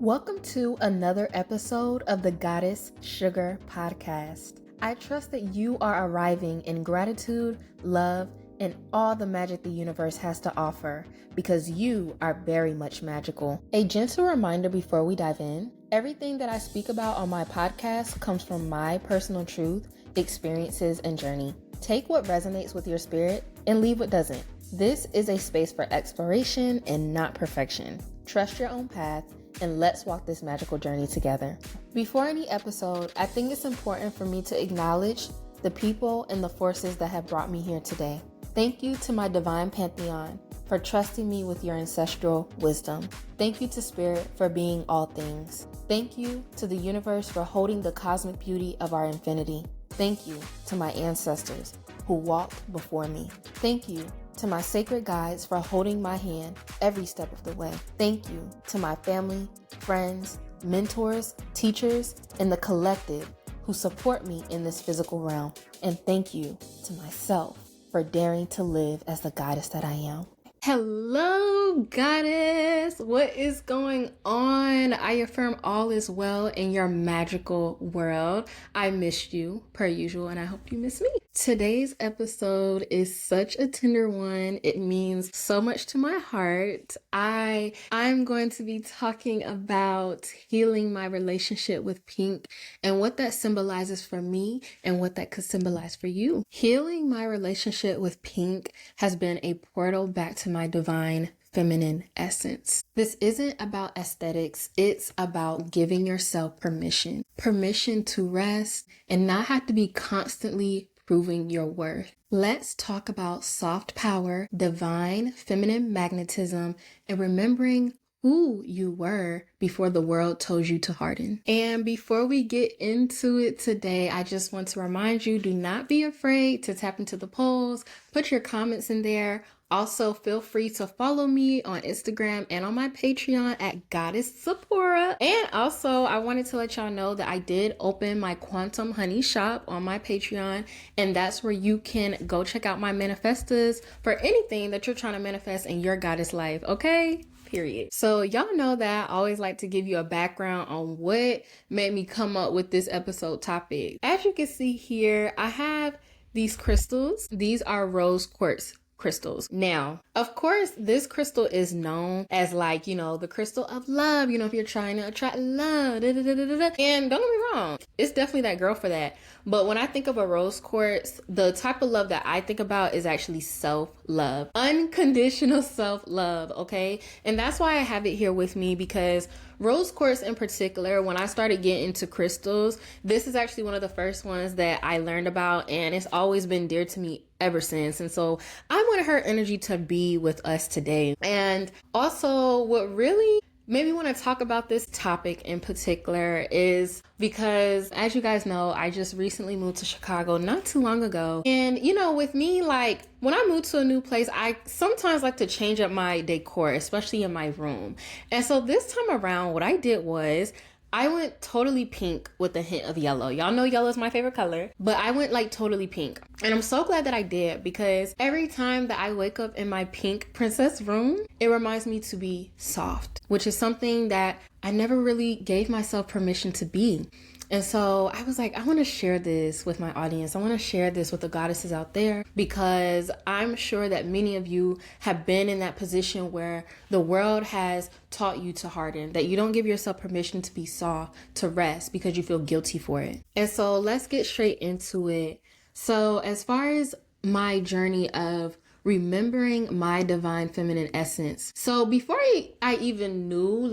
Welcome to another episode of the Goddess Sugar Podcast. I trust that you are arriving in gratitude, love, and all the magic the universe has to offer because you are very much magical. A gentle reminder before we dive in, everything that I speak about on my podcast comes from my personal truth, experiences, and journey. Take what resonates with your spirit and leave what doesn't. This is a space for exploration and not perfection. Trust your own path and let's walk this magical journey together. Before any episode, I think it's important for me to acknowledge the people and the forces that have brought me here today. Thank you to my divine pantheon for trusting me with your ancestral wisdom. Thank you to Spirit for being all things. Thank you to the universe for holding the cosmic beauty of our infinity. Thank you to my ancestors who walked before me. Thank you to my sacred guides for holding my hand every step of the way. Thank you to my family, friends, mentors, teachers, and the collective who support me in this physical realm. And thank you to myself for daring to live as the goddess that I am. Hello, goddess. What is going on? I affirm all is well in your magical world. I missed you per usual, and I hope you miss me. Today's episode is such a tender one. It means so much to my heart. I'm going to be talking about healing my relationship with pink and what that symbolizes for me and what that could symbolize for you. Healing my relationship with pink has been a portal back to my divine feminine essence. This isn't about aesthetics. It's about giving yourself permission to rest and not have to be constantly proving your worth. Let's talk about soft power, divine feminine magnetism, and remembering who you were before the world told you to harden. And before we get into it today, I just want to remind you, do not be afraid to tap into the polls, put your comments in there. Also, feel free to follow me on Instagram and on my Patreon at Goddess Sephora. And also, I wanted to let y'all know that I did open my Quantum Honey shop on my Patreon, and that's where you can go check out my manifestos for anything that you're trying to manifest in your goddess life, okay? Period. So y'all know that I always like to give you a background on what made me come up with this episode topic. As you can see here, I have these crystals. These are rose quartz crystals. Now, of course, this crystal is known as the crystal of love, if you're trying to attract love. And don't get me wrong, it's definitely that girl for that. But when I think of a rose quartz, the type of love that I think about is actually self-love, unconditional self-love, okay? And that's why I have it here with me, because rose quartz in particular, when I started getting into crystals, this is actually one of the first ones that I learned about, and it's always been dear to me ever since. And so I wanted her energy to be with us today. And also what really made me want to talk about this topic in particular is because, as you guys know, I just recently moved to Chicago not too long ago. And, with me, when I move to a new place, I sometimes like to change up my decor, especially in my room. And so this time around, what I did was I went totally pink with a hint of yellow. Y'all know yellow is my favorite color, but I went totally pink. And I'm so glad that I did, because every time that I wake up in my pink princess room, it reminds me to be soft, which is something that I never really gave myself permission to be. And so I was like, I want to share this with my audience. I want to share this with the goddesses out there, because I'm sure that many of you have been in that position where the world has taught you to harden, that you don't give yourself permission to be soft, to rest, because you feel guilty for it. And so let's get straight into it. So as far as my journey of remembering my divine feminine essence. So before I even knew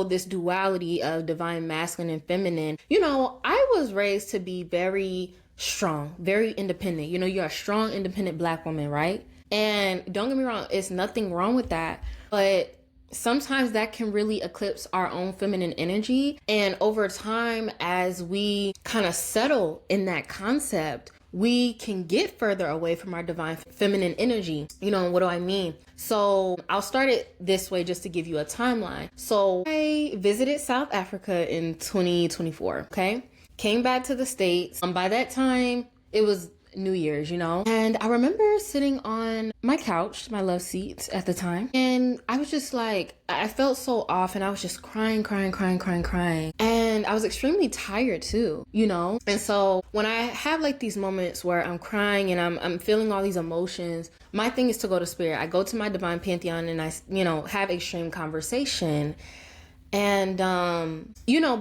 this duality of divine masculine and feminine, I was raised to be very strong, very independent. You're a strong, independent Black woman, right? And don't get me wrong, it's nothing wrong with that. But sometimes that can really eclipse our own feminine energy. And over time, as we kind of settle in that concept, we can get further away from our divine feminine energy. What do I mean? So I'll start it this way just to give you a timeline. So I visited South Africa in 2024, okay? Came back to the States. By that time, it was New Year's, and I remember sitting on my couch, my love seat at the time, and I was just like, I felt so off, and I was just crying, and I was extremely tired too, and so when I have like these moments where I'm crying and I'm feeling all these emotions, my thing is to go to spirit. I go to my divine pantheon and I have extreme conversation. And,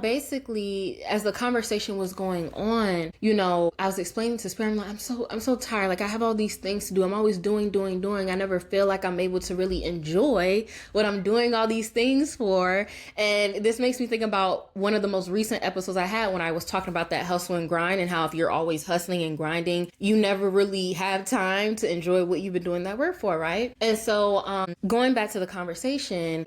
basically as the conversation was going on, I was explaining to spirit, I'm like, I'm so tired. Like I have all these things to do. I'm always doing. I never feel like I'm able to really enjoy what I'm doing all these things for. And this makes me think about one of the most recent episodes I had when I was talking about that hustle and grind, and how if you're always hustling and grinding, you never really have time to enjoy what you've been doing that work for. Right. And so, going back to the conversation,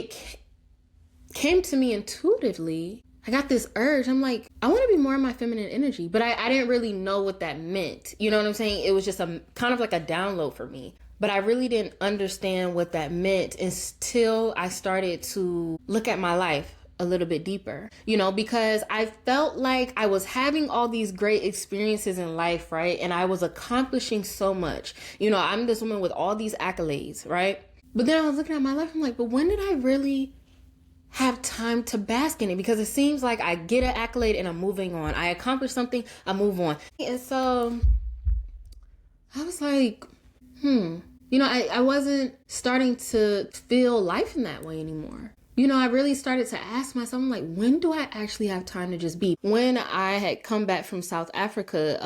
came to me intuitively. I got this urge. I'm like, I want to be more in my feminine energy, but I didn't really know what that meant. You know what I'm saying? It was just a kind of like a download for me, but I really didn't understand what that meant until I started to look at my life a little bit deeper, because I felt like I was having all these great experiences in life, right? And I was accomplishing so much. I'm this woman with all these accolades, right? But then I was looking at my life, I'm like, but when did I really have time to bask in it? Because it seems like I get an accolade and I'm moving on. I accomplish something, I move on. And so I was like, I wasn't starting to feel life in that way anymore. I really started to ask myself, I'm like, when do I actually have time to just be? When I had come back from South Africa,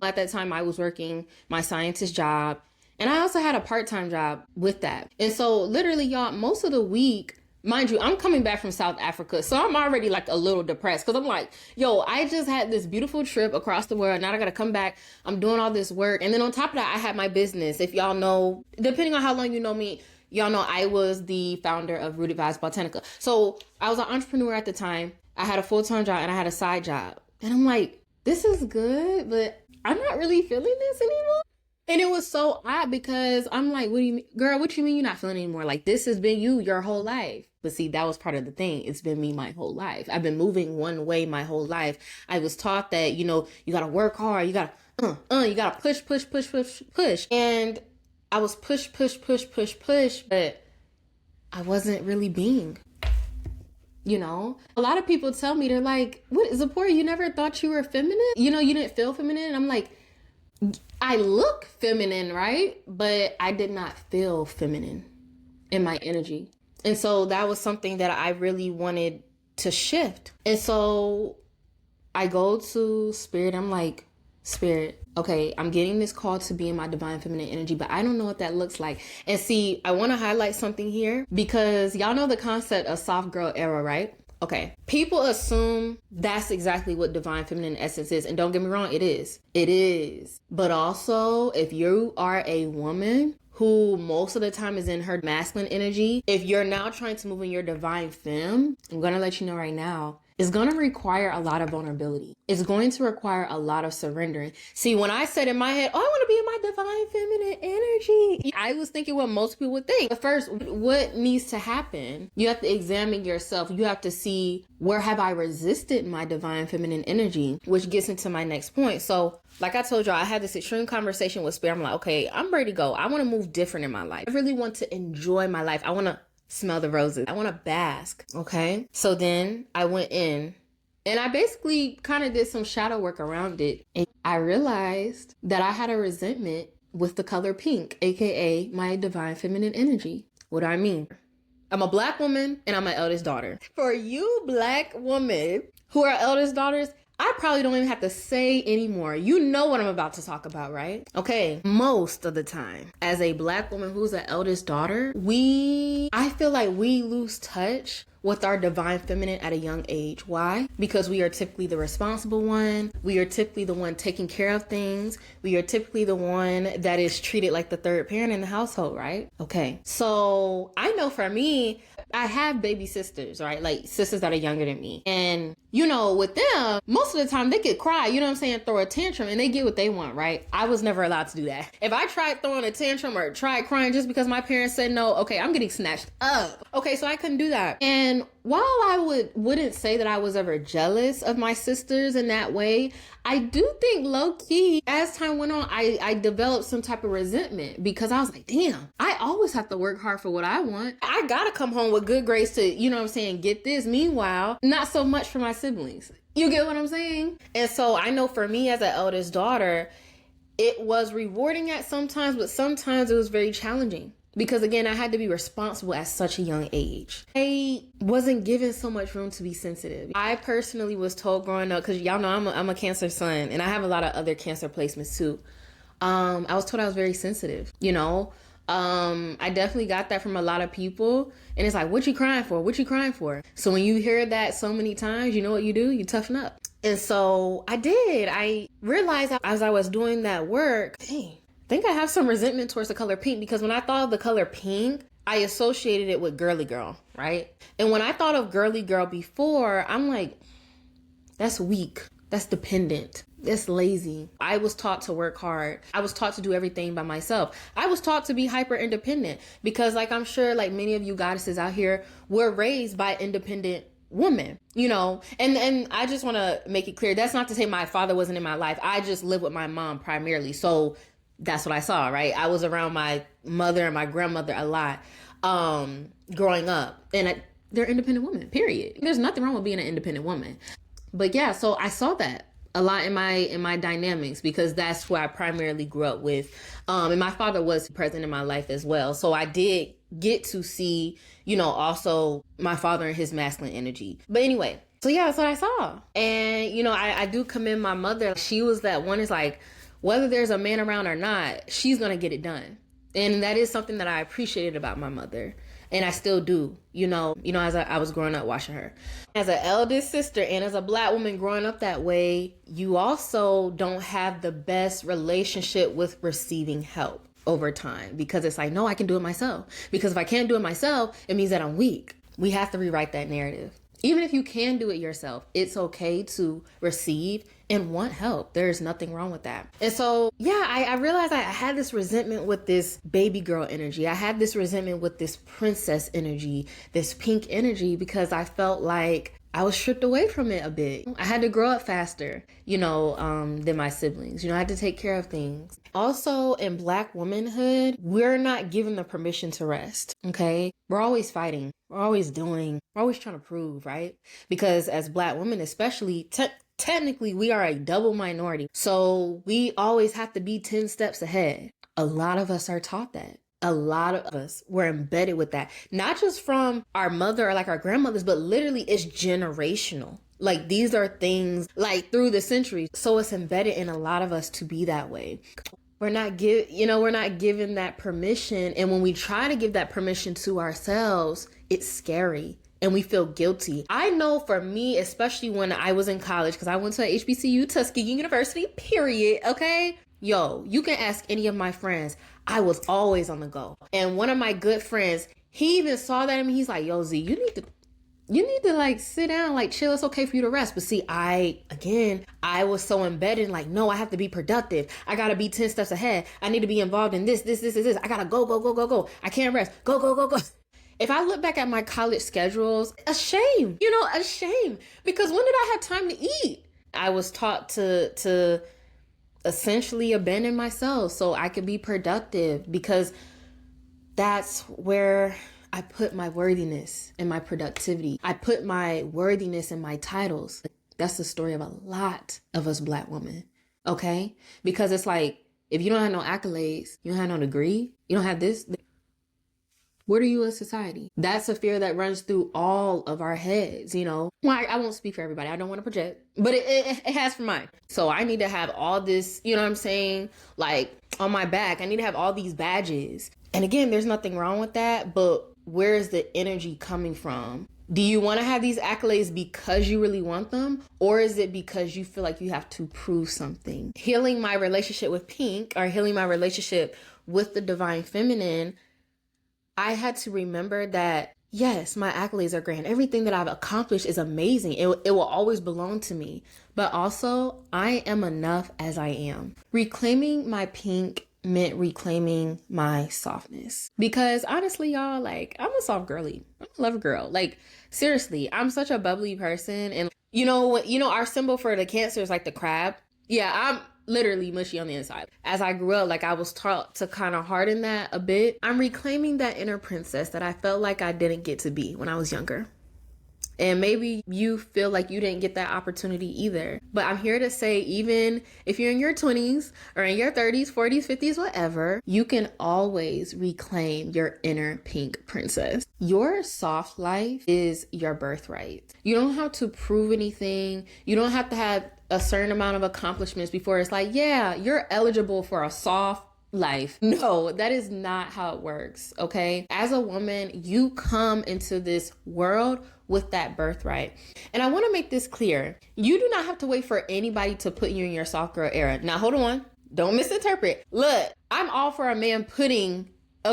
at that time I was working my scientist job, and I also had a part-time job with that. And so literally, y'all, most of the week, mind you, I'm coming back from South Africa, so I'm already like a little depressed because I'm like, yo, I just had this beautiful trip across the world. Now I got to come back. I'm doing all this work. And then on top of that, I had my business. If y'all know, depending on how long you know me, y'all know I was the founder of Rooted Vibes Botanica. So I was an entrepreneur at the time. I had a full-time job and I had a side job. And I'm like, this is good, but I'm not really feeling this anymore. And it was so odd because I'm like, what do you mean? Girl, what you mean you're not feeling anymore? Like, this has been you your whole life. But see, that was part of the thing. It's been me my whole life. I've been moving one way my whole life. I was taught that, you got to work hard. You got to, you got to push. And I was push, but I wasn't really being. A lot of people tell me, they're like, what, Zipporah, you never thought you were feminine? You didn't feel feminine? And I'm like, I look feminine, right? But I did not feel feminine in my energy. And so that was something that I really wanted to shift. And so I go to Spirit. I'm like, Spirit, okay, I'm getting this call to be in my divine feminine energy, but I don't know what that looks like. And see, I want to highlight something here because y'all know the concept of soft girl era, right? Okay, people assume that's exactly what divine feminine essence is. And don't get me wrong, it is. It is. But also, if you are a woman who most of the time is in her masculine energy, if you're now trying to move in your divine femme, I'm going to let you know right now, it's going to require a lot of vulnerability. It's going to require a lot of surrendering. See, when I said in my head, oh, I want to be in my divine feminine energy, I was thinking what most people would think. But first, what needs to happen? You have to examine yourself. You have to see, where have I resisted my divine feminine energy? Which gets into my next point. So like I told y'all, I had this extreme conversation with Spirit. I'm like, okay, I'm ready to go. I want to move different in my life. I really want to enjoy my life. I want to smell the roses. I want to bask. Okay. So then I went in and I basically kind of did some shadow work around it. And I realized that I had a resentment with the color pink, aka my divine feminine energy. What do I mean? I'm a Black woman and I'm an eldest daughter. For you Black women who are eldest daughters, I probably don't even have to say anymore. You know what I'm about to talk about, right? Okay, most of the time, as a Black woman who's an eldest daughter, I feel like we lose touch with our divine feminine at a young age. Why? Because we are typically the responsible one. We are typically the one taking care of things. We are typically the one that is treated like the third parent in the household, right? Okay, so I know for me, I have baby sisters, right? Like sisters that are younger than me. And, with them, most of the time they could cry, throw a tantrum and they get what they want, right? I was never allowed to do that. If I tried throwing a tantrum or tried crying just because my parents said no, okay, I'm getting snatched up. Okay, so I couldn't do that. And while I wouldn't say that I was ever jealous of my sisters in that way, I do think low key, as time went on, I developed some type of resentment because I was like, damn, I always have to work hard for what I want. I gotta come home with good grades to, you know what I'm saying, get this. Meanwhile, not so much for my siblings. You get what I'm saying? And so I know for me as an eldest daughter, it was rewarding at sometimes, but sometimes it was very challenging. Because again, I had to be responsible at such a young age. I wasn't given so much room to be sensitive. I personally was told growing up, because y'all know I'm a Cancer son, and I have a lot of other Cancer placements too. I was told I was very sensitive, you know. I definitely got that from a lot of people. And it's like, what you crying for? What you crying for? So when you hear that so many times, you know what you do? You toughen up. And so I did. I realized as I was doing that work, dang, I think I have some resentment towards the color pink, because when I thought of the color pink, I associated it with girly girl, right? And when I thought of girly girl before, I'm like, that's weak. That's dependent. That's lazy. I was taught to work hard. I was taught to do everything by myself. I was taught to be hyper independent because, like, I'm sure like many of you goddesses out here were raised by independent women, you know, and I just want to make it clear. That's not to say my father wasn't in my life. I just lived with my mom primarily. So that's what I saw, right? I was around my mother and my grandmother a lot growing up, and they're independent women, period. There's nothing wrong with being an independent woman. But yeah, so I saw that a lot in my dynamics because that's who I primarily grew up with. And my father was present in my life as well. So I did get to see, you know, also my father and his masculine energy. But anyway, so yeah, that's what I saw. And, you know, I do commend my mother. She was that one, is like, whether there's a man around or not, she's going to get it done. And that is something that I appreciated about my mother. And I still do, you know, as I was growing up watching her. As an eldest sister and as a Black woman growing up that way, you also don't have the best relationship with receiving help over time, because it's like, no, I can do it myself. Because if I can't do it myself, it means that I'm weak. We have to rewrite that narrative. Even if you can do it yourself, it's okay to receive and want help. There's nothing wrong with that. And so, yeah, I realized I had this resentment with this baby girl energy. I had this resentment with this princess energy, this pink energy, because I felt like I was stripped away from it a bit. I had to grow up faster, you know, than my siblings. You know, I had to take care of things. Also, in Black womanhood, we're not given the permission to rest, okay? We're always fighting. We're always doing. We're always trying to prove, right? Because as Black women, especially, technically, we are a double minority. So we always have to be 10 steps ahead. A lot of us are taught that. A lot of us were embedded with that, not just from our mother or like our grandmothers, but literally it's generational. Like these are things like through the centuries. So it's embedded in a lot of us to be that way. We're not given that permission. And when we try to give that permission to ourselves, it's scary and we feel guilty. I know for me, especially when I was in college, because I went to HBCU, Tuskegee University, period. Okay. Yo, you can ask any of my friends. I was always on the go. And one of my good friends, he even saw that in me. He's like, yo, Z, you need to like sit down, like chill. It's okay for you to rest. But see, I was so embedded, like, no, I have to be productive. I got to be 10 steps ahead. I need to be involved in this. I got to go. I can't rest. Go. If I look back at my college schedules, a shame, a shame. Because when did I have time to eat? I was taught to essentially abandon myself so I could be productive, because that's where I put my worthiness and my productivity. I put my worthiness in my titles. That's the story of a lot of us Black women, okay? Because it's like, if you don't have no accolades, you don't have no degree, you don't have this, what are you in society? That's a fear that runs through all of our heads, Well, I won't speak for everybody. I don't want to project, but it has for mine. So I need to have all this, you know what I'm saying? Like on my back, I need to have all these badges. And again, there's nothing wrong with that, but where is the energy coming from? Do you want to have these accolades because you really want them? Or is it because you feel like you have to prove something? Healing my relationship with pink, or healing my relationship with the divine feminine, I had to remember that, yes, my accolades are grand. Everything that I've accomplished is amazing. It will always belong to me. But also, I am enough as I am. Reclaiming my pink meant reclaiming my softness. Because honestly, y'all, like, I'm a soft girly. I'm a lover girl. Like, seriously, I'm such a bubbly person. And our symbol for the Cancer is like the crab. Yeah, I'm literally mushy on the inside. As I grew up, like, I was taught to kind of harden that a bit. I'm reclaiming that inner princess that I felt like I didn't get to be when I was younger. And maybe you feel like you didn't get that opportunity either. But I'm here to say, even if you're in your 20s or in your 30s, 40s, 50s, whatever, you can always reclaim your inner pink princess. Your soft life is your birthright. You don't have to prove anything. You don't have to have a certain amount of accomplishments before it's like, yeah, you're eligible for a soft life. No, that is not how it works, okay? As a woman, you come into this world with that birthright. And I want to make this clear. You do not have to wait for anybody to put you in your soft girl era. Now, hold on. Don't misinterpret. Look, I'm all for a man putting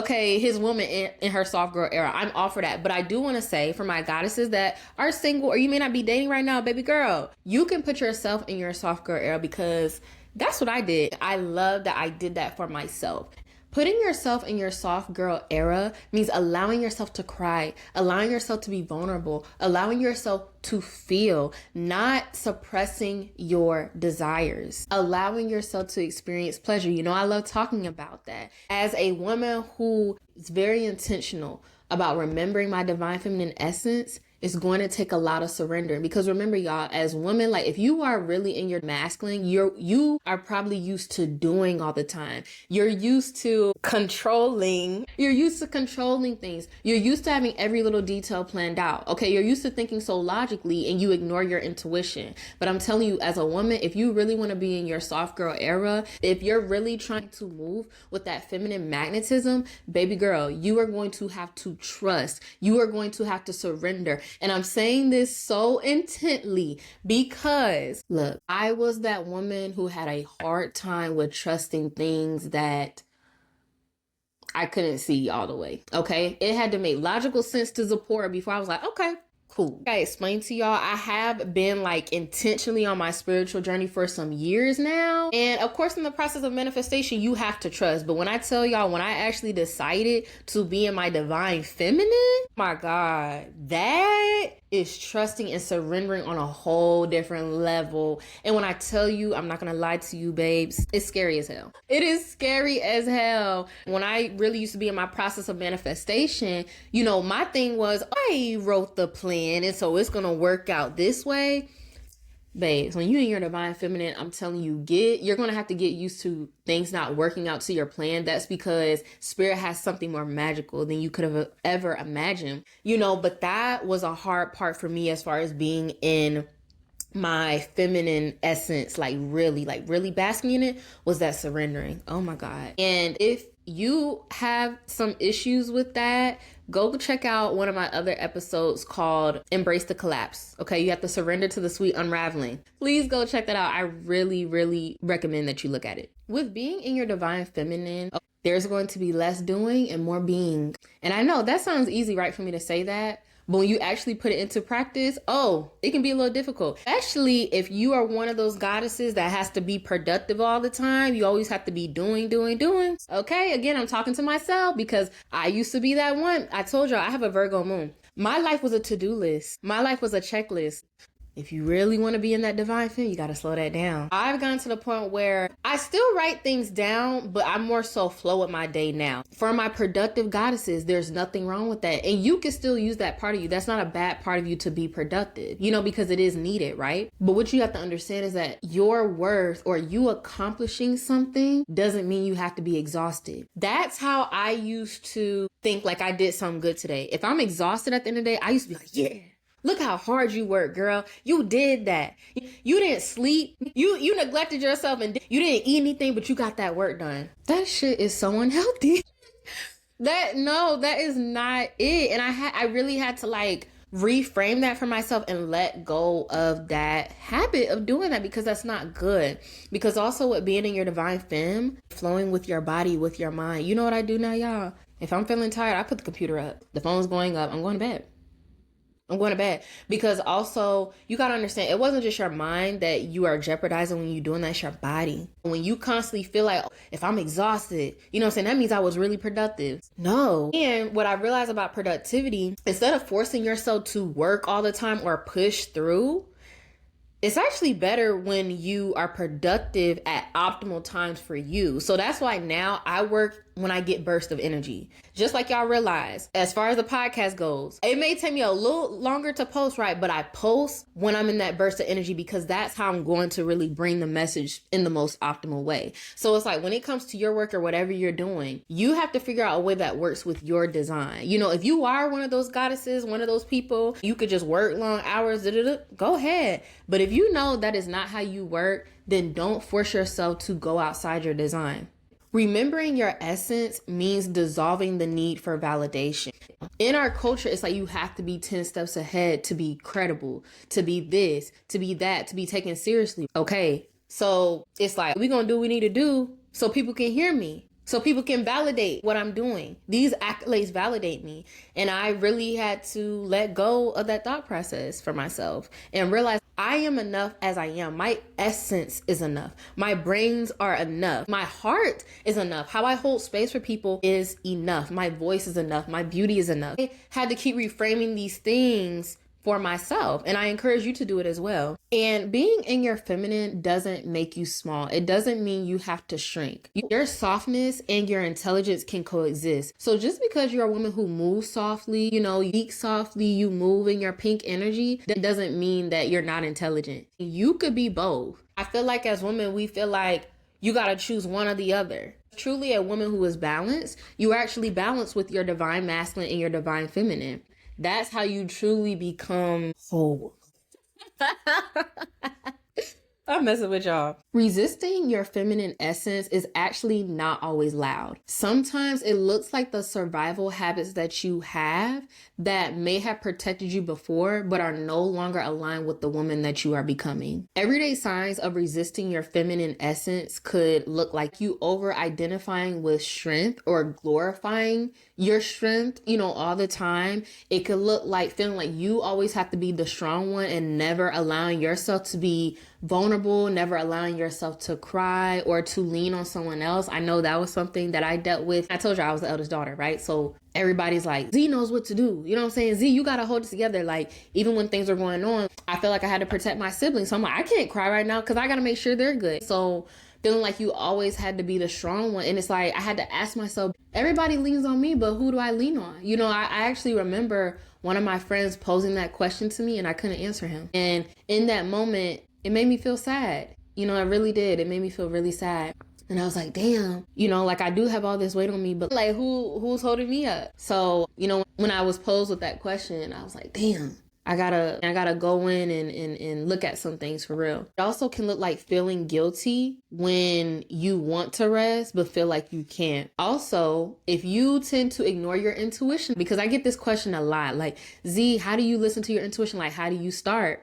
his woman in her soft girl era. I'm all for that. But I do want to say, for my goddesses that are single or you may not be dating right now, baby girl, you can put yourself in your soft girl era, because that's what I did. I love that I did that for myself. Putting yourself in your soft girl era means allowing yourself to cry, allowing yourself to be vulnerable, allowing yourself to feel, not suppressing your desires, allowing yourself to experience pleasure. You know, I love talking about that. As a woman who is very intentional about remembering my divine feminine essence, it's going to take a lot of surrender. Because remember, y'all, as women, like, if you are really in your masculine, you are probably used to doing all the time. You're used to controlling. You're used to controlling things. You're used to having every little detail planned out. Okay, you're used to thinking so logically and you ignore your intuition. But I'm telling you, as a woman, if you really want to be in your soft girl era, if you're really trying to move with that feminine magnetism, baby girl, you are going to have to trust. You are going to have to surrender. And I'm saying this so intently because, look, I was that woman who had a hard time with trusting things that I couldn't see all the way. Okay. It had to make logical sense to Zipporah before I was like, okay, cool. I explained to y'all, I have been like intentionally on my spiritual journey for some years now. And of course, in the process of manifestation, you have to trust. But when I tell y'all, when I actually decided to be in my divine feminine, my God, that is trusting and surrendering on a whole different level. And when I tell you, I'm not gonna lie to you, babes, it's scary as hell. It is scary as hell. When I really used to be in my process of manifestation, you know, my thing was, I wrote the plan and so it's gonna work out this way. Babes, when you're in your divine feminine, I'm telling you, you're going to have to get used to things not working out to your plan. That's because spirit has something more magical than you could have ever imagined, you know, but that was a hard part for me as far as being in my feminine essence, like really basking in it, was that surrendering. Oh my God. And if you have some issues with that, go check out one of my other episodes called Embrace the Collapse. Okay, you have to surrender to the sweet unraveling. Please go check that out. I really recommend that you look at it. With being in your divine feminine, there's going to be less doing and more being. And I know that sounds easy, right, for me to say that. But when you actually put it into practice, it can be a little difficult. Especially if you are one of those goddesses that has to be productive all the time. You always have to be doing. Okay, again, I'm talking to myself because I used to be that one. I told y'all I have a Virgo moon. My life was a to-do list. My life was a checklist. If you really want to be in that divine feminine, you got to slow that down. I've gotten to the point where I still write things down, but I'm more so flow with my day now. For my productive goddesses, there's nothing wrong with that. And you can still use that part of you. That's not a bad part of you to be productive, you know, because it is needed, right? But what you have to understand is that your worth or you accomplishing something doesn't mean you have to be exhausted. That's how I used to think, like I did something good today. If I'm exhausted at the end of the day, I used to be like, yeah. Look how hard you work, girl. You did that. You didn't sleep. You neglected yourself and you didn't eat anything, but you got that work done. That shit is so unhealthy. That is not it. And I really had to like reframe that for myself and let go of that habit of doing that, because that's not good. Because also with being in your divine femme, flowing with your body, with your mind. You know what I do now, y'all? If I'm feeling tired, I put the computer up. The phone's going up. I'm going to bed. I'm going to bed. Because also, you got to understand, it wasn't just your mind that you are jeopardizing when you're doing that, it's your body. When you constantly feel like, if I'm exhausted, you know what I'm saying, that means I was really productive. No. And what I realized about productivity, instead of forcing yourself to work all the time or push through, it's actually better when you are productive at optimal times for you. So that's why now I work when I get bursts of energy. Just like y'all realize, as far as the podcast goes, it may take me a little longer to post, right? But I post when I'm in that burst of energy because that's how I'm going to really bring the message in the most optimal way. So it's like when it comes to your work or whatever you're doing, you have to figure out a way that works with your design. You know, if you are one of those goddesses, one of those people, you could just work long hours, go ahead. But if you know that is not how you work, then don't force yourself to go outside your design. Remembering your essence means dissolving the need for validation. In our culture, it's like you have to be 10 steps ahead to be credible, to be this, to be that, to be taken seriously. Okay, so it's like we're going to do what we need to do so people can hear me, so people can validate what I'm doing. These accolades validate me. And I really had to let go of that thought process for myself and realize I am enough as I am. My essence is enough. My brains are enough. My heart is enough. How I hold space for people is enough. My voice is enough. My beauty is enough. I had to keep reframing these things for myself, and I encourage you to do it as well. And being in your feminine doesn't make you small. It doesn't mean you have to shrink. Your softness and your intelligence can coexist. So just because you're a woman who moves softly, you speak softly, you move in your pink energy, that doesn't mean that you're not intelligent. You could be both. I feel like as women, we feel like you got to choose one or the other. Truly a woman who is balanced, you are actually balanced with your divine masculine and your divine feminine. That's how you truly become whole. I'm messing with y'all. Resisting your feminine essence is actually not always loud. Sometimes it looks like the survival habits that you have that may have protected you before, but are no longer aligned with the woman that you are becoming. Everyday signs of resisting your feminine essence could look like you over-identifying with strength or glorifying your strength, all the time. It could look like feeling like you always have to be the strong one and never allowing yourself to be vulnerable, never allowing yourself to cry or to lean on someone else. I know that was something that I dealt with. I told you I was the eldest daughter, right? So everybody's like, Z knows what to do. You know what I'm saying? Z, you got to hold it together. Like, even when things are going on, I feel like I had to protect my siblings. So I'm like, I can't cry right now because I got to make sure they're good. So feeling like you always had to be the strong one. And it's like, I had to ask myself, everybody leans on me, but who do I lean on? I actually remember one of my friends posing that question to me and I couldn't answer him. And in that moment, it made me feel sad. It really did. It made me feel really sad. And I was like, damn, like I do have all this weight on me, but like who's holding me up? So, when I was posed with that question, I was like, damn, I gotta go in and look at some things for real. It also can look like feeling guilty when you want to rest, but feel like you can't. Also, if you tend to ignore your intuition, because I get this question a lot, like, Z, how do you listen to your intuition? Like, how do you start?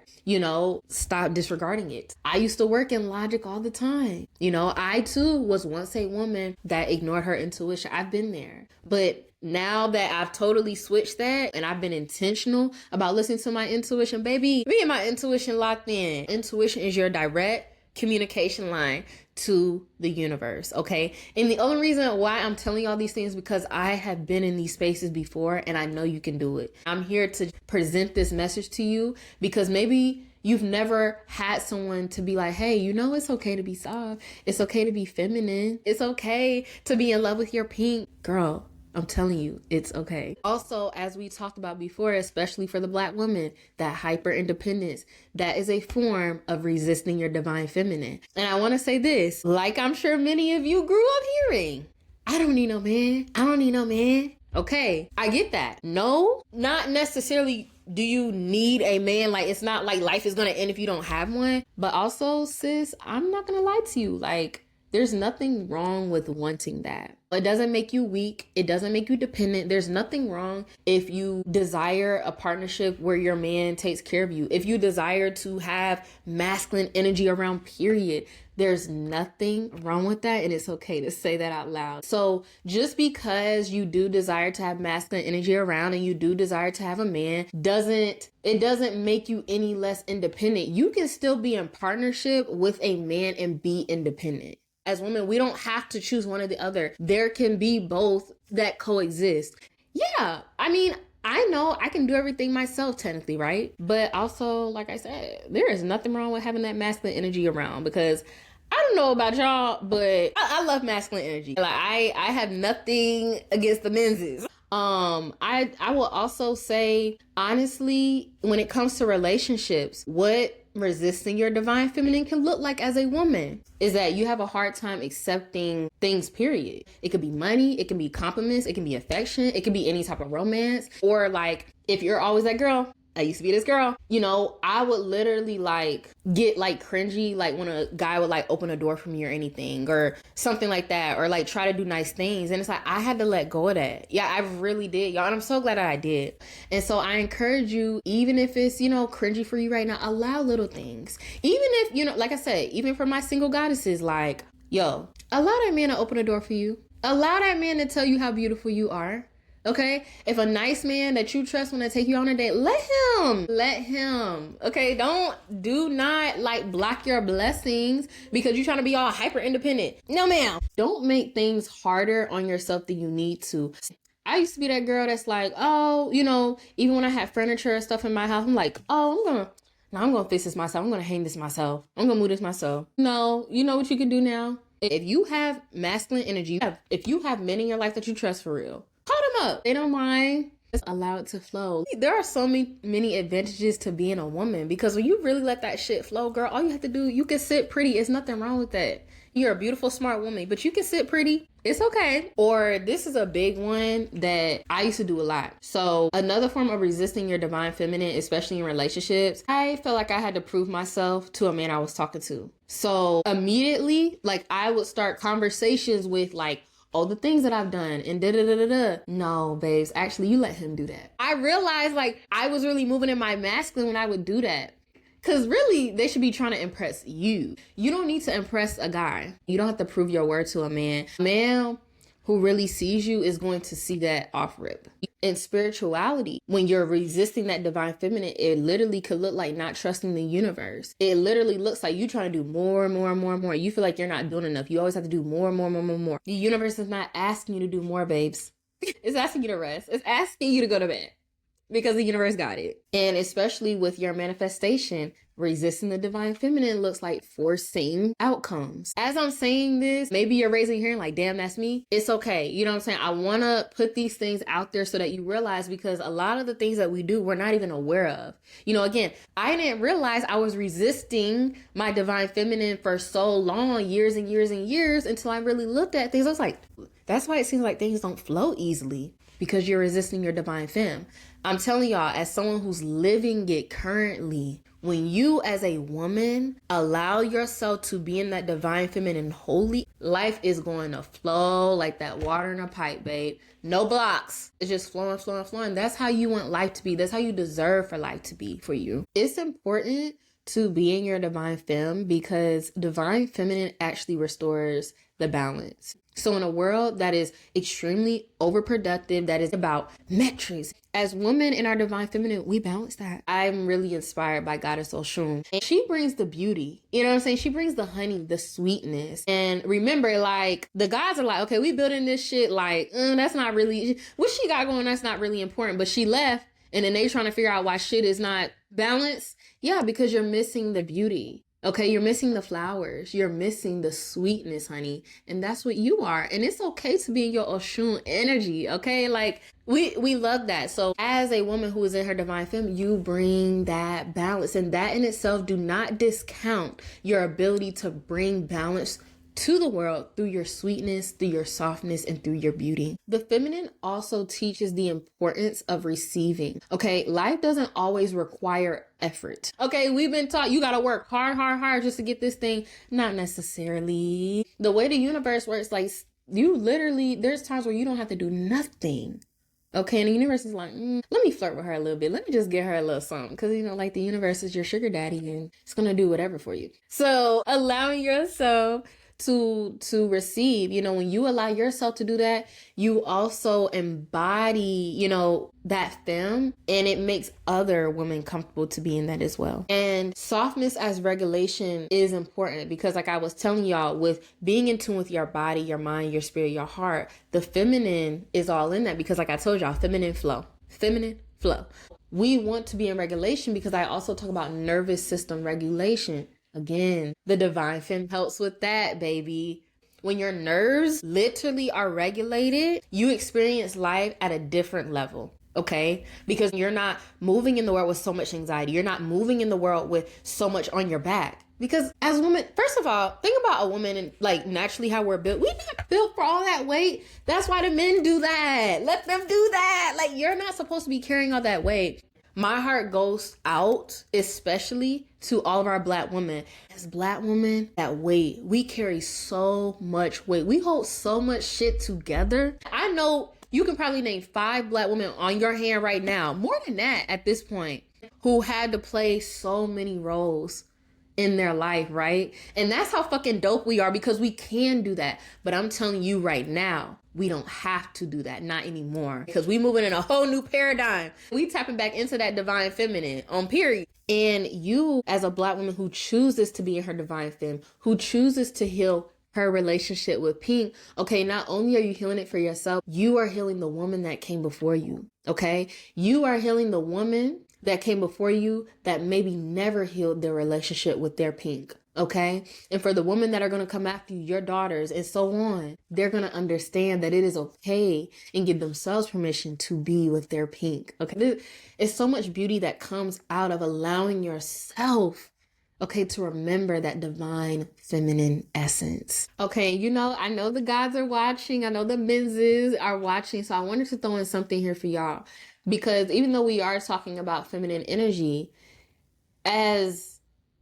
Stop disregarding it. I used to work in logic all the time. I too was once a woman that ignored her intuition. I've been there. But now that I've totally switched that and I've been intentional about listening to my intuition, baby, me and my intuition locked in. Intuition is your direct communication line to the universe, okay? And the only reason why I'm telling y'all these things because I have been in these spaces before and I know you can do it. I'm here to present this message to you because maybe you've never had someone to be like, hey, it's okay to be soft. It's okay to be feminine. It's okay to be in love with your pink. Girl, I'm telling you, it's okay. Also, as we talked about before, especially for the Black woman, that hyper independence, that is a form of resisting your divine feminine. And I want to say this, like I'm sure many of you grew up hearing, I don't need no man. I don't need no man. Okay, I get that. No, not necessarily do you need a man. Like, it's not like life is going to end if you don't have one. But also, sis, I'm not going to lie to you. Like, There's nothing wrong with wanting that. It doesn't make you weak. It doesn't make you dependent. There's nothing wrong if you desire a partnership where your man takes care of you. If you desire to have masculine energy around, period. There's nothing wrong with that, and it's okay to say that out loud. So just because you do desire to have masculine energy around and you do desire to have a man, it doesn't make you any less independent. You can still be in partnership with a man and be independent. As women, we don't have to choose one or the other. There can be both that coexist. Yeah, I mean, I know I can do everything myself technically, right? But also, like I said, there is nothing wrong with having that masculine energy around, because I don't know about y'all, but I love masculine energy. Like I have nothing against the men's. I will also say, honestly, when it comes to relationships, what resisting your divine feminine can look like as a woman is that you have a hard time accepting things, period. It could be money, it can be compliments, it can be affection, it can be any type of romance. Or like, if you're always that girl, I used to be this girl, you know, I would literally like get like cringy, like when a guy would like open a door for me or anything or something like that, or like try to do nice things. And it's like, I had to let go of that. Yeah, I really did, y'all. And I'm so glad that I did. And so I encourage you, even if it's, you know, cringy for you right now, allow little things. Even if, you know, like I said, even for my single goddesses, like, yo, allow that man to open a door for you. Allow that man to tell you how beautiful you are. Okay, if a nice man that you trust want to take you on a date, let him. Okay, do not like block your blessings because you're trying to be all hyper independent. No, ma'am. Don't make things harder on yourself than you need to. I used to be that girl that's like, oh, you know, even when I had furniture and stuff in my house, I'm like, oh, I'm gonna fix this myself. I'm gonna hang this myself. I'm gonna move this myself. No, you know what you can do now? If you have masculine energy, if you have men in your life that you trust for real, call them up. They don't mind. Just allow it to flow. There are so many advantages to being a woman, because when you really let that shit flow, girl, all you have to do, you can sit pretty. It's nothing wrong with that. You're a beautiful, smart woman, but you can sit pretty. It's okay. Or this is a big one that I used to do a lot. So another form of resisting your divine feminine, especially in relationships, I felt like I had to prove myself to a man I was talking to. So immediately, like, I would start conversations with like, oh, the things that I've done and da-da-da-da-da. No, babes, actually, you let him do that. I realized like I was really moving in my masculine when I would do that. Because really, they should be trying to impress you. You don't need to impress a guy. You don't have to prove your word to a man. A man who really sees you is going to see that off rip. In spirituality, when you're resisting that divine feminine, it literally could look like not trusting the universe. It literally looks like you trying to do more and more and more and more. You feel like you're not doing enough. You always have to do more and more and more and more. The universe is not asking you to do more, babes. It's asking you to rest. It's asking you to go to bed. Because the universe got it. And especially with your manifestation, resisting the divine feminine looks like forcing outcomes. As I'm saying this, maybe you're raising your hand like, damn, that's me. It's okay. You know what I'm saying? I want to put these things out there so that you realize, because a lot of the things that we do, we're not even aware of. You know, again, I didn't realize I was resisting my divine feminine for so long, years and years and years, until I really looked at things. I was like, that's why it seems like things don't flow easily, because you're resisting your divine femme. I'm telling y'all, as someone who's living it currently, when you as a woman allow yourself to be in that divine feminine holy, life is going to flow like that water in a pipe, babe. No blocks. It's just flowing, flowing, flowing. That's how you want life to be. That's how you deserve for life to be for you. It's important to be in your divine femme, because divine feminine actually restores the balance. So in a world that is extremely overproductive, that is about metrics, as women in our divine feminine, we balance that. I'm really inspired by Goddess Oshun. And she brings the beauty. You know what I'm saying? She brings the honey, the sweetness. And remember, like, the guys are like, okay, we building this shit like, that's not really, what she got going, that's not really important. But she left, and then they trying to figure out why shit is not balanced. Yeah, because you're missing the beauty. Okay, you're missing the flowers. You're missing the sweetness, honey. And that's what you are. And it's okay to be in your Oshun energy, okay? Like, we love that. So as a woman who is in her divine femme, you bring that balance. And that in itself, do not discount your ability to bring balance to the world through your sweetness, through your softness, and through your beauty. The feminine also teaches the importance of receiving. Okay, life doesn't always require effort. Okay, we've been taught you gotta work hard just to get this thing. Not necessarily. The way the universe works, like, you literally, there's times where you don't have to do nothing. Okay, and the universe is like, let me flirt with her a little bit. Let me just get her a little something. Because, like, the universe is your sugar daddy and it's going to do whatever for you. So allowing yourself to receive, when you allow yourself to do that, you also embody, that femme, and it makes other women comfortable to be in that as well. And softness as regulation is important because, like I was telling y'all, with being in tune with your body, your mind, your spirit, your heart, the feminine is all in that because, like I told y'all, feminine flow. We want to be in regulation because I also talk about nervous system regulation. Again, the divine femme helps with that, baby. When your nerves literally are regulated, you experience life at a different level, okay? Because you're not moving in the world with so much anxiety. You're not moving in the world with so much on your back. Because as women, first of all, think about a woman and like naturally how we're built. We're not built for all that weight. That's why the men do that. Let them do that. Like, you're not supposed to be carrying all that weight. My heart goes out, especially to all of our Black women. As Black women, that weight, we carry so much weight. We hold so much shit together. I know you can probably name 5 Black women on your hand right now, more than that at this point, who had to play so many roles in their life, right? And that's how fucking dope we are because we can do that. But I'm telling you right now, we don't have to do that, not anymore, because we moving in a whole new paradigm. We tapping back into that divine feminine on period. And you, as a Black woman who chooses to be in her divine femme, who chooses to heal her relationship with Pink, okay, not only are you healing it for yourself, you are healing the woman that came before you, okay? You are healing the woman that came before you that maybe never healed their relationship with their Pink. Okay. And for the women that are going to come after you, your daughters and so on, they're going to understand that it is okay and give themselves permission to be with their Pink. Okay. It's so much beauty that comes out of allowing yourself, okay, to remember that divine feminine essence. Okay. I know the guys are watching. I know the menses are watching. So I wanted to throw in something here for y'all, because even though we are talking about feminine energy, as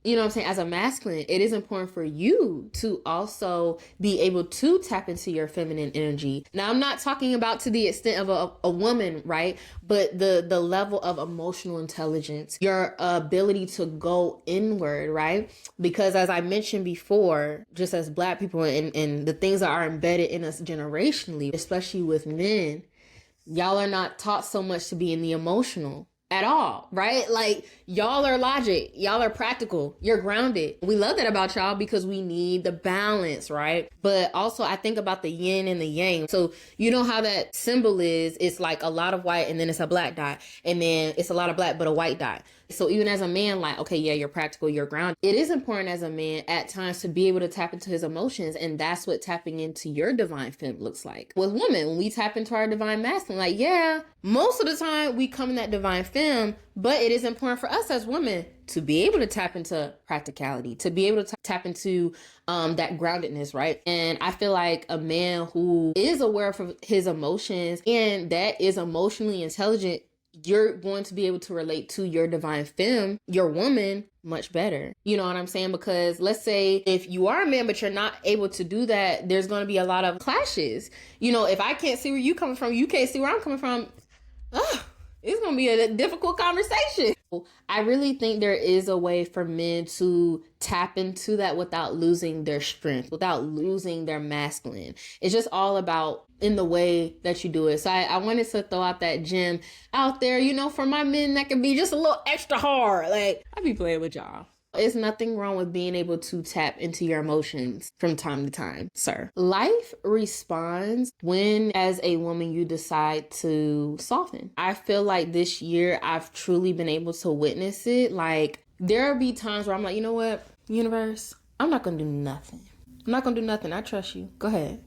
as a masculine, it is important for you to also be able to tap into your feminine energy. Now, I'm not talking about to the extent of a woman, right? But the level of emotional intelligence, your ability to go inward, right? Because as I mentioned before, just as Black people and the things that are embedded in us generationally, especially with men, y'all are not taught so much to be in the emotional at all, right? Like, y'all are logic, y'all are practical, you're grounded. We love that about y'all because we need the balance, right? But also I think about the yin and the yang. So you know how that symbol is, it's like a lot of white and then it's a black dot, and then it's a lot of black but a white dot. So even as a man, like, okay, yeah, you're practical, you're grounded. It is important as a man at times to be able to tap into his emotions, and that's what tapping into your divine femme looks like. With women, when we tap into our divine masculine, like, yeah, most of the time we come in that divine femme, but it is important for us as women to be able to tap into practicality, to be able to tap into that groundedness, right? And I feel like a man who is aware of his emotions and that is emotionally intelligent, you're going to be able to relate to your divine femme, your woman, much better. You know what I'm saying? Because let's say if you are a man, but you're not able to do that, there's going to be a lot of clashes. If I can't see where you coming from, you can't see where I'm coming from. It's going to be a difficult conversation. I really think there is a way for men to tap into that without losing their strength, without losing their masculine. It's just all about in the way that you do it. So I wanted to throw out that gem out there, for my men that can be just a little extra hard. Like, I be playing with y'all. There's nothing wrong with being able to tap into your emotions from time to time, sir. Life responds when, as a woman, you decide to soften. I feel like this year I've truly been able to witness it. Like, there'll be times where I'm like, you know what, universe, I'm not going to do nothing. I'm not going to do nothing. I trust you. Go ahead.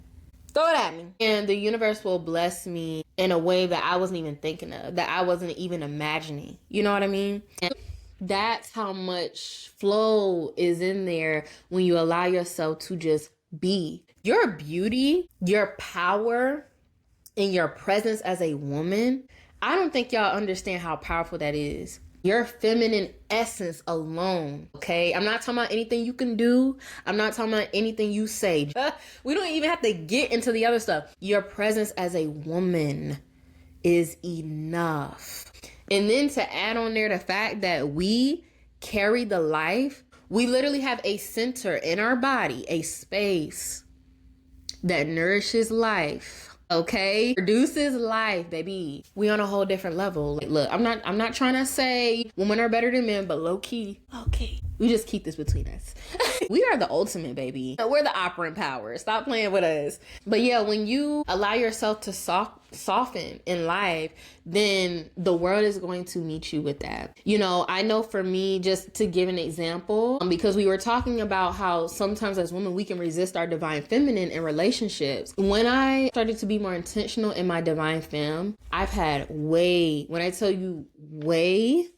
Throw it at me. And the universe will bless me in a way that I wasn't even thinking of, that I wasn't even imagining. You know what I mean? And that's how much flow is in there when you allow yourself to just be. Your beauty, your power, and your presence as a woman, I don't think y'all understand how powerful that is. Your feminine essence alone, okay? I'm not talking about anything you can do. I'm not talking about anything you say. We don't even have to get into the other stuff. Your presence as a woman is enough. And then to add on there the fact that we carry the life, we literally have a center in our body, a space that nourishes life. Okay, produces life, baby. We on a whole different level. Like, look, I'm not trying to say women are better than men, but low key, we just keep this between us. We are the ultimate, baby. We're the operant power. Stop playing with us. But yeah, when you allow yourself to soften in life, then the world is going to meet you with that. You know, I know for me, just to give an example, because we were talking about how sometimes as women, we can resist our divine feminine in relationships. When I started to be more intentional in my divine femme, I've had when I tell you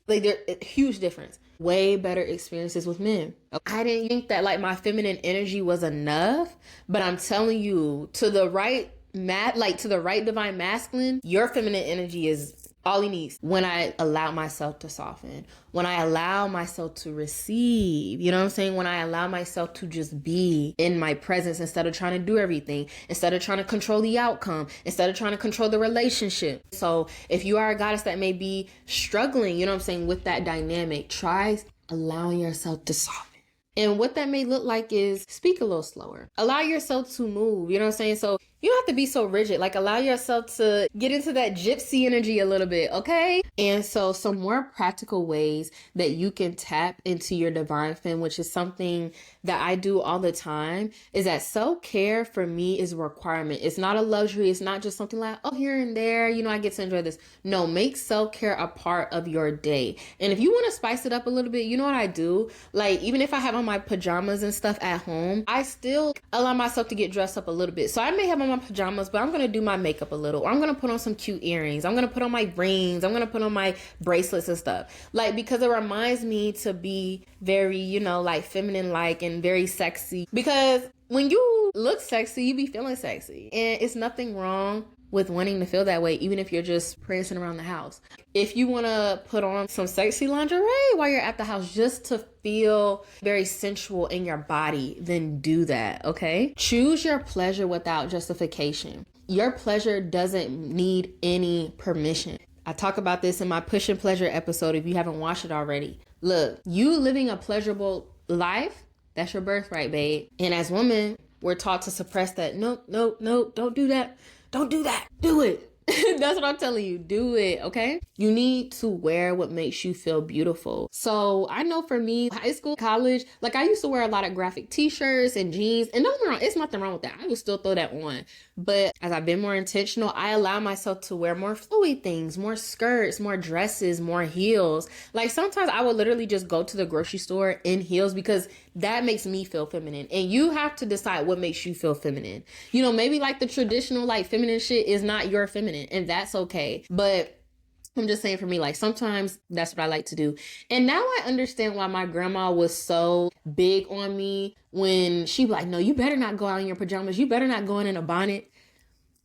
like there's a huge difference. Way better experiences with men. I didn't think that like my feminine energy was enough, but I'm telling you, to the right divine masculine, your feminine energy is all he needs. When I allow myself to soften, when I allow myself to receive, you know what I'm saying? When I allow myself to just be in my presence instead of trying to do everything, instead of trying to control the outcome, instead of trying to control the relationship. So if you are a goddess that may be struggling, you know what I'm saying, with that dynamic, try allowing yourself to soften. And what that may look like is speak a little slower. Allow yourself to move, you know what I'm saying? So you don't have to be so rigid. Like allow yourself to get into that gypsy energy a little bit, okay? And so some more practical ways that you can tap into your divine femme, which is something that I do all the time, is that self-care for me is a requirement. It's not a luxury. It's not just something like, oh, here and there, you know, I get to enjoy this. No, make self-care a part of your day. And if you want to spice it up a little bit, you know what I do? Like even if I have on my pajamas and stuff at home, I still allow myself to get dressed up a little bit. So I may have on my pajamas, but I'm going to do my makeup a little, or I'm going to put on some cute earrings. I'm going to put on my rings. I'm going to put on my bracelets and stuff. Like, because it reminds me to be very, you know, like feminine like and very sexy. Because when you look sexy, you be feeling sexy. And it's nothing wrong with wanting to feel that way, even if you're just prancing around the house. If you want to put on some sexy lingerie while you're at the house just to feel very sensual in your body, then do that, okay? Choose your pleasure without justification. Your pleasure doesn't need any permission. I talk about this in my Push and Pleasure episode if you haven't watched it already. Look, you living a pleasurable life, that's your birthright, babe. And as women, we're taught to suppress that. Nope, don't do that. Don't do that. Do it. That's what I'm telling you. Do it, okay? You need to wear what makes you feel beautiful. So I know for me, high school, college, like I used to wear a lot of graphic t-shirts and jeans. And don't get me wrong, it's nothing wrong with that. I would still throw that on. But as I've been more intentional, I allow myself to wear more flowy things, more skirts, more dresses, more heels. Like sometimes I would literally just go to the grocery store in heels because that makes me feel feminine. And you have to decide what makes you feel feminine. You know, maybe like the traditional like feminine shit is not your feminine, and that's okay. But I'm just saying for me, like sometimes that's what I like to do. And now I understand why my grandma was so big on me when she was like, no, you better not go out in your pajamas. You better not go in a bonnet.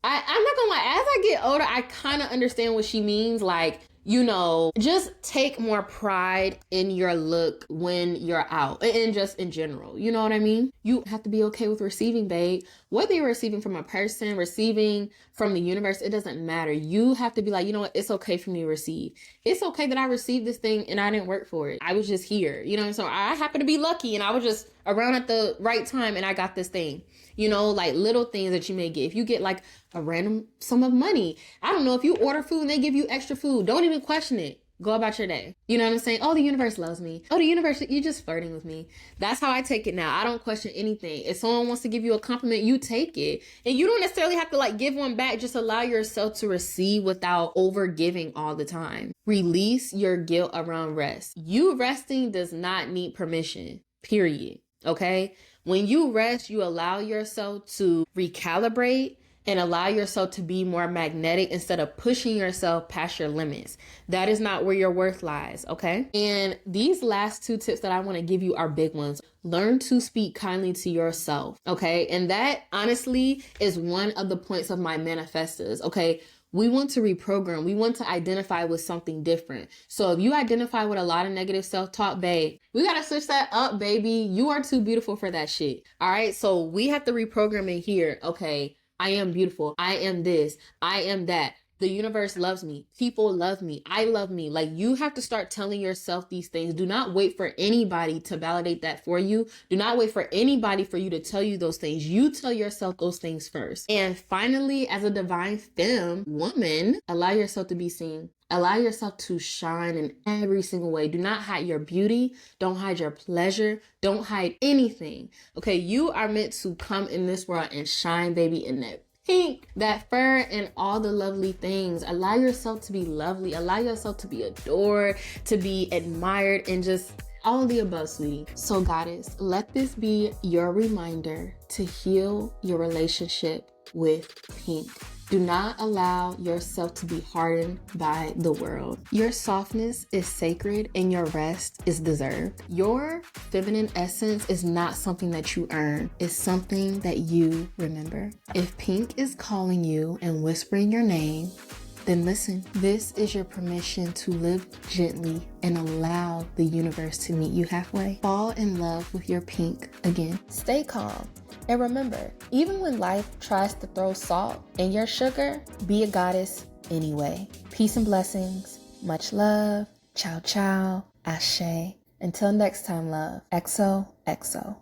I'm not gonna lie, as I get older, I kind of understand what she means. Like, you know, just take more pride in your look when you're out and just in general. You know what I mean? You have to be okay with receiving, babe. Whether you're receiving from a person, receiving from the universe, it doesn't matter. You have to be like, you know what? It's okay for me to receive. It's okay that I received this thing and I didn't work for it. I was just here, you know? So I happen to be lucky and I was just around at the right time and I got this thing. You know, like little things that you may get. If you get like a random sum of money, I don't know, if you order food and they give you extra food, don't even question it. Go about your day. You know what I'm saying? Oh, the universe loves me. Oh, the universe, you're just flirting with me. That's how I take it now. I don't question anything. If someone wants to give you a compliment, you take it. And you don't necessarily have to like give one back. Just allow yourself to receive without over giving all the time. Release your guilt around rest. You resting does not need permission, period. Okay? When you rest, you allow yourself to recalibrate and allow yourself to be more magnetic instead of pushing yourself past your limits. That is not where your worth lies, okay? And these last 2 tips that I want to give you are big ones. Learn to speak kindly to yourself, okay? And that honestly is one of the points of my manifestos, okay? We want to reprogram. We want to identify with something different. So if you identify with a lot of negative self-talk, babe, we got to switch that up, baby. You are too beautiful for that shit. All right. So we have to reprogram in here. Okay. I am beautiful. I am this. I am that. The universe loves me. People love me. I love me. Like, you have to start telling yourself these things. Do not wait for anybody to validate that for you. Do not wait for anybody for you to tell you those things. You tell yourself those things first. And finally, as a divine femme woman, allow yourself to be seen. Allow yourself to shine in every single way. Do not hide your beauty. Don't hide your pleasure. Don't hide anything. Okay, you are meant to come in this world and shine, baby, in that pink, that fur, and all the lovely things. Allow yourself to be lovely. Allow yourself to be adored, to be admired, and just all of the above, sweetie. So, goddess, let this be your reminder to heal your relationship with pink. Do not allow yourself to be hardened by the world. Your softness is sacred and your rest is deserved. Your feminine essence is not something that you earn. It's something that you remember. If pink is calling you and whispering your name, then listen. This is your permission to live gently and allow the universe to meet you halfway. Fall in love with your pink again. Stay calm. And remember, even when life tries to throw salt in your sugar, be a goddess anyway. Peace and blessings. Much love. Ciao, ciao. Ashe. Until next time, love. XOXO.